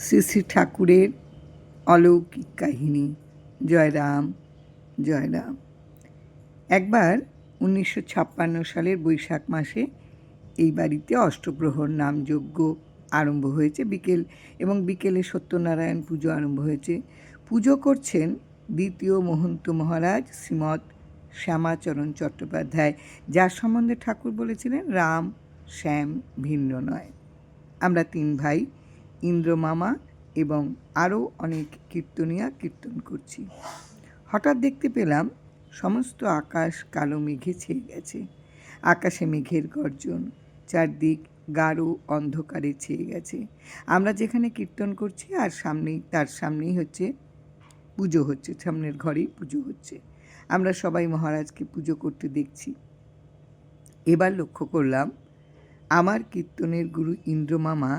শ্রী শ্রী ঠাকুরের অলৌকিক কাহিনী। জয় রাম, জয় রাম। একবার 1956 সালের বৈশাখ মাসে এই বাড়িতে অষ্টপ্রহর নামযজ্ঞ আরম্ভ হয়েছে। বিকেলে সত্যনারায়ণ পুজো আরম্ভ হয়েছে। পুজো করছেন দ্বিতীয় মহন্ত মহারাজ শ্রীমৎ শ্যামাচরণ চট্টোপাধ্যায়, যার সম্বন্ধে ঠাকুর বলেছিলেন রাম শ্যাম ভিন্ন নয়। আমরা 3 ভাই, ইন্দ্রমামা এবং আরও অনেক কীর্তনিয়া কীর্তন করছি। হঠাৎ দেখতে পেলাম সমস্ত আকাশ কালো মেঘে ছেয়ে গেছে। আকাশে মেঘের গর্জন, চারদিক গাঢ় অন্ধকারে ছেয়ে গেছে। আমরা যেখানে কীর্তন করছি আর তার সামনেই হচ্ছে পুজো হচ্ছে, সামনের ঘরেই পুজো হচ্ছে। আমরা সবাই মহারাজকে পুজো করতে দেখছি। এবার লক্ষ্য করলাম আমার কীর্তনের গুরু ইন্দ্রমামা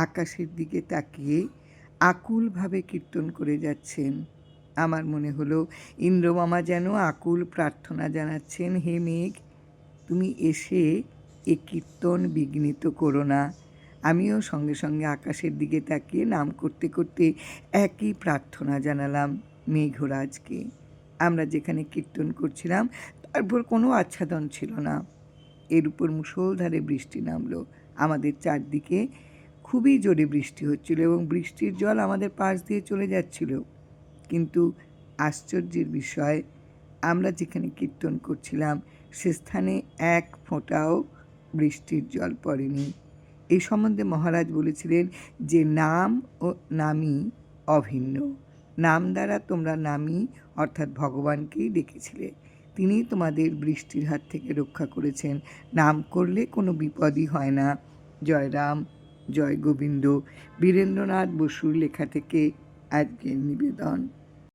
আকাশের দিকে তাকিয়ে আকুলভাবে কীর্তন করে যাচ্ছেন। আমার মনে হলো ইন্দ্রমামা যেন আকুল প্রার্থনা জানাচ্ছেন, হে মেঘ, তুমি এসে এ কীর্তন বিঘ্নিত করো না। আমিও সঙ্গে সঙ্গে আকাশের দিকে তাকিয়ে নাম করতে করতে একই প্রার্থনা জানালাম মেঘরাজকে। আমরা যেখানে কীর্তন করছিলাম তারপর কোনো আচ্ছাদন ছিল না। এর উপর মুষলধারে বৃষ্টি নামলো। আমাদের চারদিকে খুবই জোরে বৃষ্টি হচ্ছিল এবং বৃষ্টির জল আমাদের পাশ দিয়ে চলে যাচ্ছিল। কিন্তু আশ্চর্যের বিষয়, আমরা যেখানে কীর্তন করছিলাম সে স্থানে এক ফোঁটাও বৃষ্টির জল পড়েনি। এই সম্বন্ধে মহারাজ বলেছিলেন যে নাম ও নামী অভিন্ন। নাম দ্বারা তোমরা নামী অর্থাৎ ভগবানকেই ডেকেছিলে। তিনি তোমাদের বৃষ্টির হাত থেকে রক্ষা করেছেন। নাম করলে কোনো বিপদই হয় না। জয় রাম, জয় গোবিন্দ। বীরেন্দ্রনাথ বসুর লেখা থেকে আজকের নিবেদন।